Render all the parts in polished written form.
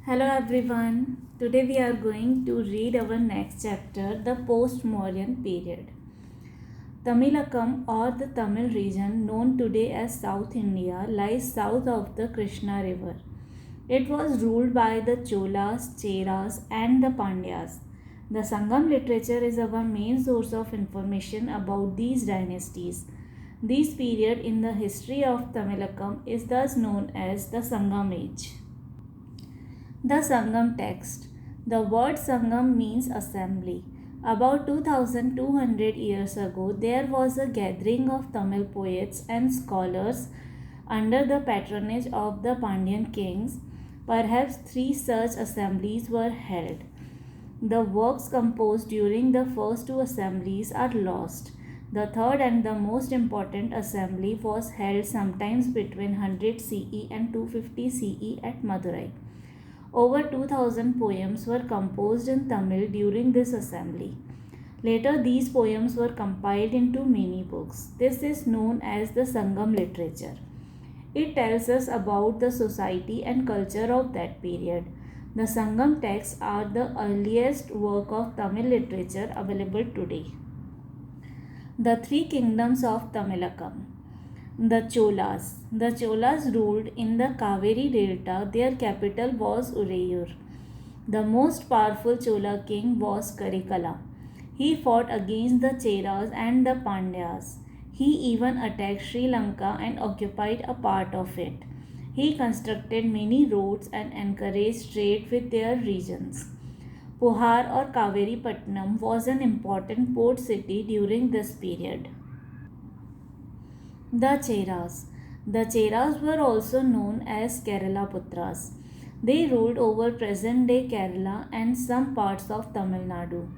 Hello everyone. Today we are going to read our next chapter, the Post-Mauryan period. Tamilakam or the Tamil region, known today as South India, lies south of the Krishna river. It was ruled by the Cholas, Cheras and the Pandyas. The Sangam literature is our main source of information about these dynasties. This period in the history of Tamilakam is thus known as the Sangam age. The Sangam text. The word Sangam means assembly. About 2200 years ago, there was a gathering of Tamil poets and scholars under the patronage of the Pandyan kings. Perhaps three such assemblies were held. The works composed during the first two assemblies are lost. The third and the most important assembly was held sometimes between 100 CE and 250 CE at Madurai. Over 2000 poems were composed in Tamil during this assembly. Later, these poems were compiled into many books. This is known as the Sangam literature. It tells us about the society and culture of that period. The Sangam texts are the earliest work of Tamil literature available today. The three kingdoms of Tamilakam. The Cholas. The Cholas ruled in the Kaveri Delta. Their capital was Urayur. The most powerful Chola king was Karikala. He fought against the Cheras and the Pandyas. He even attacked Sri Lanka and occupied a part of it. He constructed many roads and encouraged trade with their regions. Puhar or Kaveri Patnam was an important port city during this period. The Cheras. The Cheras were also known as Kerala Putras. They ruled over present day Kerala and some parts of Tamil Nadu.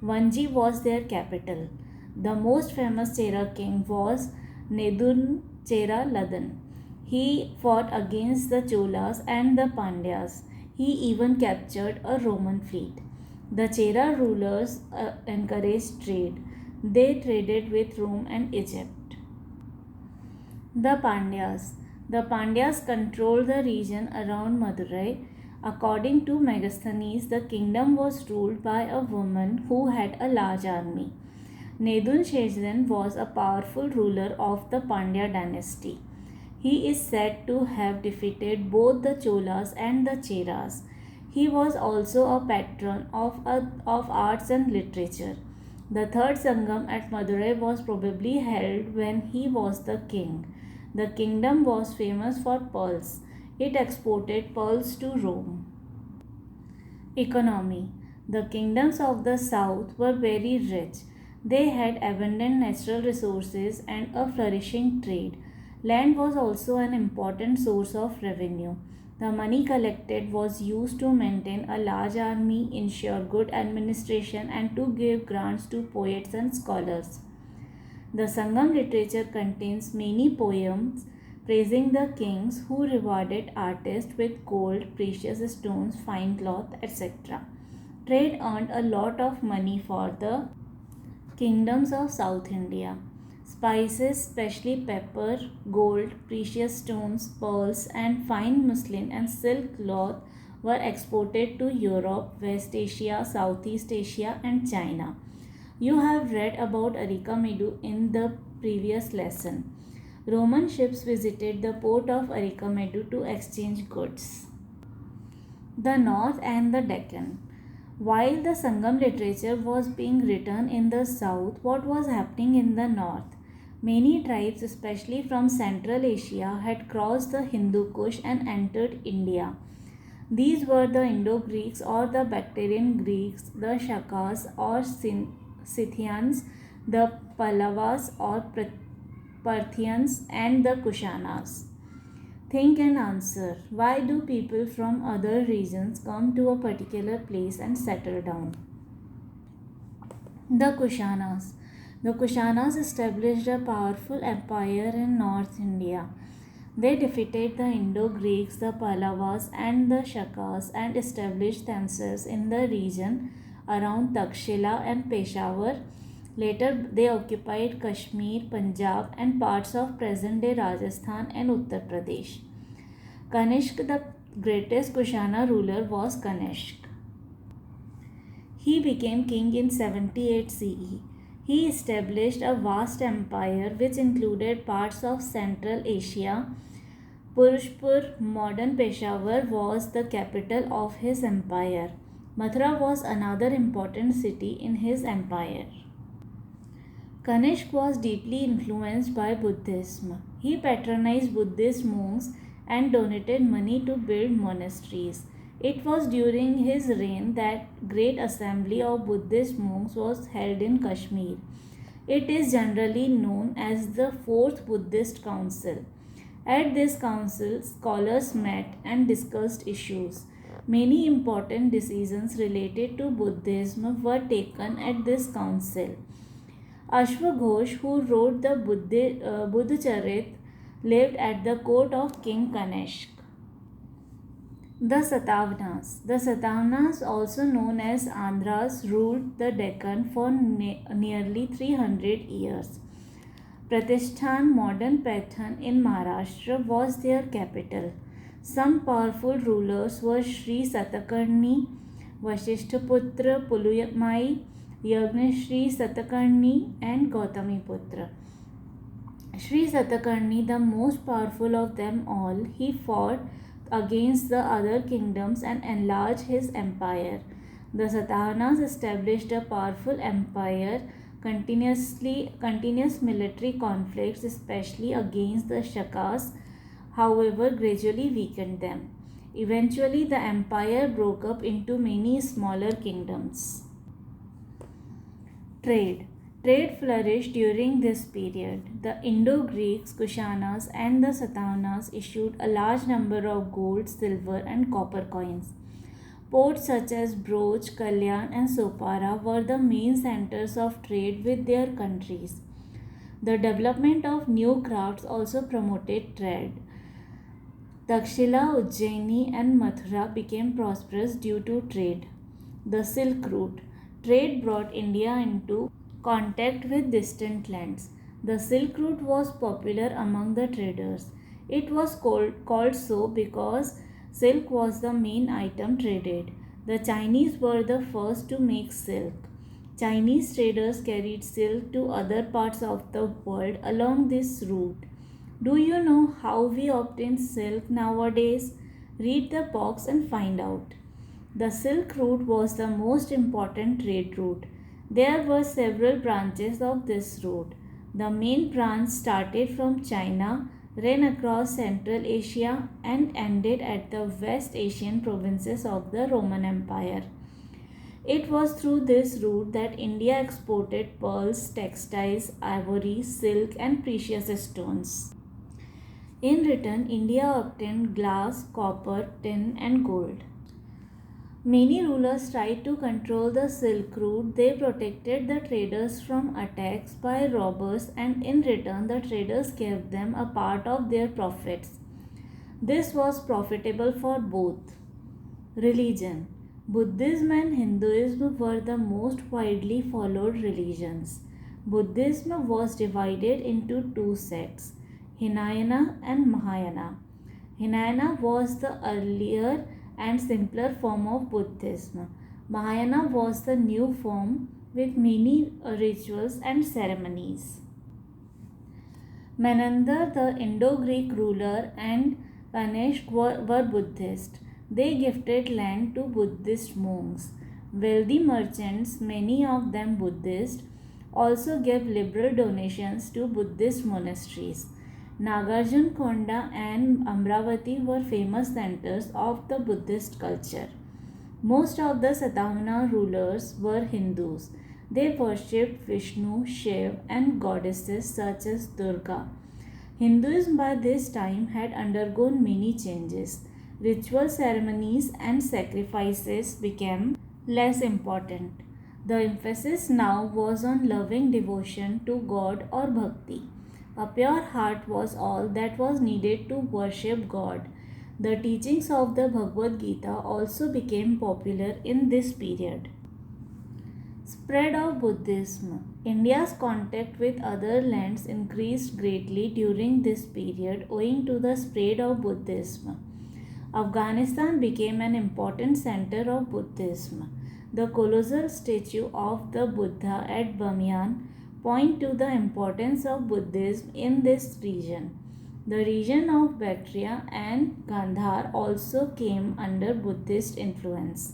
Vanji was their capital. The most famous Chera king was Nedun Chera Ladan. He fought against the Cholas and the Pandyas. He even captured a Roman fleet. The Chera rulers encouraged trade. They traded with Rome and Egypt. The Pandyas. The Pandyas controlled the region around Madurai. According to Megasthenes, the kingdom was ruled by a woman who had a large army. Nedun Shezden was a powerful ruler of the Pandya dynasty. He is said to have defeated both the Cholas and the Cheras. He was also a patron of arts and literature. The third Sangam at Madurai was probably held when he was the king. The kingdom was famous for pearls. It exported pearls to Rome. Economy. The kingdoms of the south were very rich. They had abundant natural resources and a flourishing trade. Land was also an important source of revenue. The money collected was used to maintain a large army, ensure good administration, and to give grants to poets and scholars. The Sangam literature contains many poems praising the kings who rewarded artists with gold, precious stones, fine cloth, etc. Trade earned a lot of money for the kingdoms of South India. Spices, especially pepper, gold, precious stones, pearls, and fine muslin and silk cloth were exported to Europe, West Asia, Southeast Asia, and China. You have read about Arikamedu in the previous lesson. Roman ships visited the port of Arikamedu to exchange goods. The North and the Deccan. While the Sangam literature was being written in the south, what was happening in the north? Many tribes, especially from Central Asia, had crossed the Hindu Kush and entered India. These were the Indo-Greeks or the Bactrian Greeks, the Shakas or Scythians, the Pallavas or Parthians, and the Kushanas. Think and answer. Why do people from other regions come to a particular place and settle down? The Kushanas. The Kushanas established a powerful empire in North India. They defeated the Indo-Greeks, the Pallavas, and the Shakas and established themselves in the region around Takshila and Peshawar. Later, they occupied Kashmir, Punjab, and parts of present day Rajasthan and Uttar Pradesh. Kanishk, the greatest Kushana ruler was Kanishk. He became king in 78 CE. He established a vast empire which included parts of Central Asia. Purushpur, modern Peshawar, was the capital of his empire. Mathura was another important city in his empire. Kanishk was deeply influenced by Buddhism. He patronized Buddhist monks and donated money to build monasteries. It was during his reign that great assembly of Buddhist monks was held in Kashmir. It is generally known as the Fourth Buddhist Council. At this council, scholars met and discussed issues. Many important decisions related to Buddhism were taken at this council. Ashwaghosh, who wrote the Buddhacharit, lived at the court of King Kanishk. The Satavahanas. The Satavahanas, also known as Andhras, ruled the Deccan for nearly 300 years. Pratishthan, modern Pathan in Maharashtra, was their capital. Some powerful rulers were Sri Satakarni, Vasishthaputra Puluyamai, Yagnashri Satakarni, and Gautamiputra. Sri Satakarni, the most powerful of them all, he fought against the other kingdoms and enlarged his empire. The Satavahanas established a powerful empire. Continuous military conflicts, especially against the Shakas, however, gradually weakened them. Eventually, the empire broke up into many smaller kingdoms. Trade. Trade flourished during this period. The Indo-Greeks, Kushanas, and the Satavahanas issued a large number of gold, silver, and copper coins. Ports such as Broj, Kalyan, and Sopara were the main centers of trade with their countries. The development of new crafts also promoted trade. Takshila, Ujjaini, and Mathura became prosperous due to trade. The Silk Route. Trade brought India into contact with distant lands. The Silk Route was popular among the traders. It was called so because silk was the main item traded. The Chinese were the first to make silk. Chinese traders carried silk to other parts of the world along this route. Do you know how we obtain silk nowadays? Read the box and find out. The Silk Route was the most important trade route. There were several branches of this route. The main branch started from China, ran across Central Asia, and ended at the West Asian provinces of the Roman Empire. It was through this route that India exported pearls, textiles, ivory, silk, and precious stones. In return, India obtained glass, copper, tin, and gold. Many rulers tried to control the Silk Route. They protected the traders from attacks by robbers, and in return, the traders gave them a part of their profits. This was profitable for both. Religion. Buddhism and Hinduism were the most widely followed religions. Buddhism was divided into two sects, Hinayana and Mahayana. Hinayana was the earlier and simpler form of Buddhism. Mahayana was the new form with many rituals and ceremonies. Menander, the Indo-Greek ruler, and Kanishk were Buddhist. They gifted land to Buddhist monks. Wealthy merchants, many of them Buddhist, also gave liberal donations to Buddhist monasteries. Nagarjun Konda and Amravati were famous centers of the Buddhist culture. Most of the Satavahana rulers were Hindus. They worshipped Vishnu, Shiv, and goddesses such as Durga. Hinduism by this time had undergone many changes. Ritual ceremonies and sacrifices became less important. The emphasis now was on loving devotion to God or bhakti. A pure heart was all that was needed to worship God. The teachings of the Bhagavad Gita also became popular in this period. Spread of Buddhism. India's contact with other lands increased greatly during this period owing to the spread of Buddhism. Afghanistan became an important center of Buddhism. The colossal statue of the Buddha at Bamyan point to the importance of Buddhism in this region. The region of Bactria and Gandhar also came under Buddhist influence.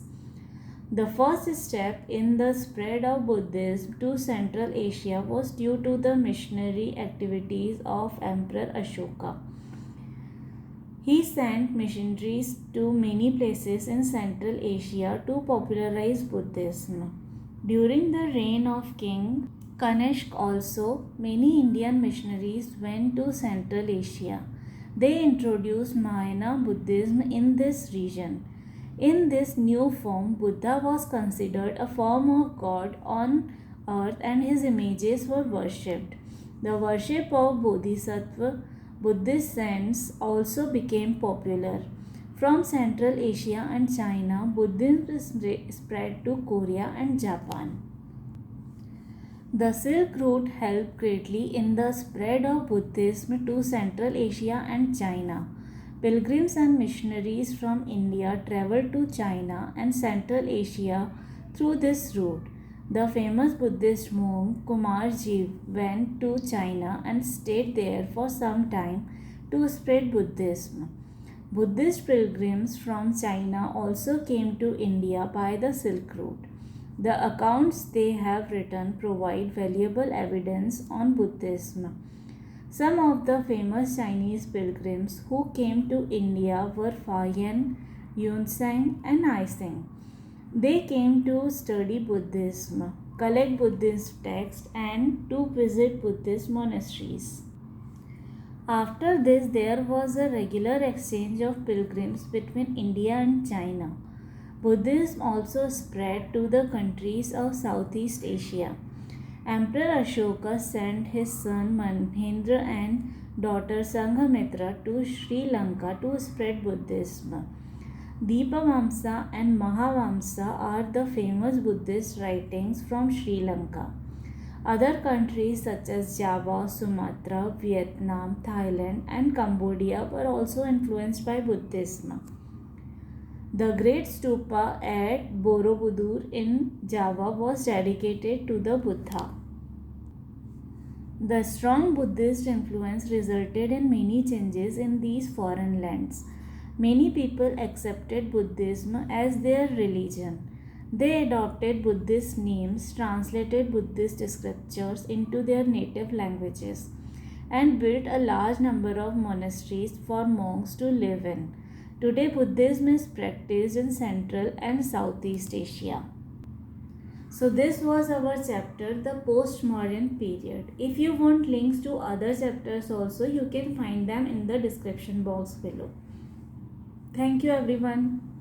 The first step in the spread of Buddhism to Central Asia was due to the missionary activities of Emperor Ashoka. He sent missionaries to many places in Central Asia to popularize Buddhism. During the reign of King Kanishk also, many Indian missionaries went to Central Asia. They introduced Mahayana Buddhism in this region. In this new form, Buddha was considered a form of God on earth and his images were worshipped. The worship of Bodhisattva Buddhist saints also became popular. From Central Asia and China, Buddhism spread to Korea and Japan. The Silk Route helped greatly in the spread of Buddhism to Central Asia and China. Pilgrims and missionaries from India traveled to China and Central Asia through this route. The famous Buddhist monk Kumarji went to China and stayed there for some time to spread Buddhism. Buddhist pilgrims from China also came to India by the Silk Route. The accounts they have written provide valuable evidence on Buddhism. Some of the famous Chinese pilgrims who came to India were Fa Yan, Yun Sang, and Ai Sing. They came to study Buddhism, collect Buddhist texts, and to visit Buddhist monasteries. After this, there was a regular exchange of pilgrims between India and China. Buddhism also spread to the countries of Southeast Asia. Emperor Ashoka sent his son Mahendra and daughter Sanghamitra to Sri Lanka to spread Buddhism. Dipavamsa and Mahavamsa are the famous Buddhist writings from Sri Lanka. Other countries such as Java, Sumatra, Vietnam, Thailand, and Cambodia were also influenced by Buddhism. The great stupa at Borobudur in Java was dedicated to the Buddha. The strong Buddhist influence resulted in many changes in these foreign lands. Many people accepted Buddhism as their religion. They adopted Buddhist names, translated Buddhist scriptures into their native languages, and built a large number of monasteries for monks to live in. Today, Buddhism is practiced in Central and Southeast Asia. So this was our chapter, the Post-Mauryan period. If you want links to other chapters also, you can find them in the description box below. Thank you everyone.